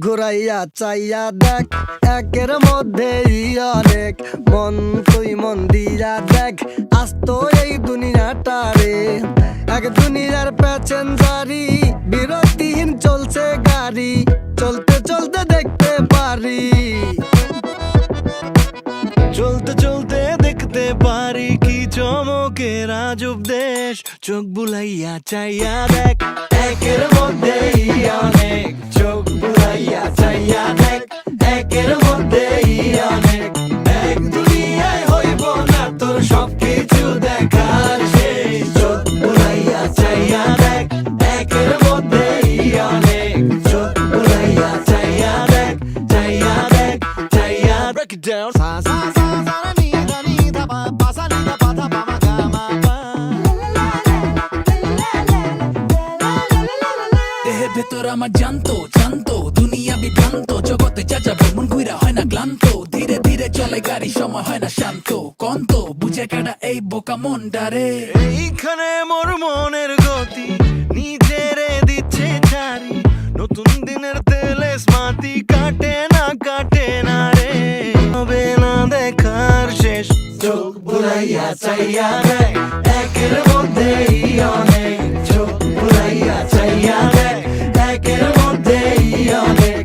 ঘুরাইয়া চাইয়া দেখ, একের মধ্যেই অনেক। মন তুই মন দিয়া দেখ, আজ তো এই দুনিয়াটা রে এক দুনিয়ার প্যাসেঞ্জারি, বিরতিহীন চলছে গাড়ি, চলতে চলতে দেখতে পারি, চলতে চলতে দেখতে পারি কি চমকের আজব দেশ। চোখ বুলাইয়া চাইয়া দেখ, একের মধ্যেই অনেক। চোখ বুলাইয়া চাইয়া দেখ, একের মধ্যেই অনেক। এক দুনিয়ায় হইব না তোর সবকিছু দেখার শেষ। চোখ বুলাইয়া চাইয়া দেখ, একের মধ্যেই অনেক। চোখ বুলাইয়া চাইয়া দেখ, চাইয়া দেখ, চাইয়া break it down. দেহের ভেতর আমার জানতো জানতো দুনিয়া বিভ্রান্ত, জগতে যা যাবে মন ঘুরা হয় না ক্লান্ত। ধীরে ধীরে চলে গাড়ি, সময় হয় না শান্ত। কন্ত বুঝে কাটা এই বোকা মন ডারে, এইখানে মোর মনের গতি নিজেরে দিচ্ছে ছাড়ি। নতুন দিনের তেলে স্মাতি কাটে না রে, হবে না দেখার শেষ। চোখ বুলাইয়া চাইয়া দেখ, একের মধ্যেই অনেক। চোখ বুলাইয়া চাইয়া দেখ, একের মধ্যেই অনেক।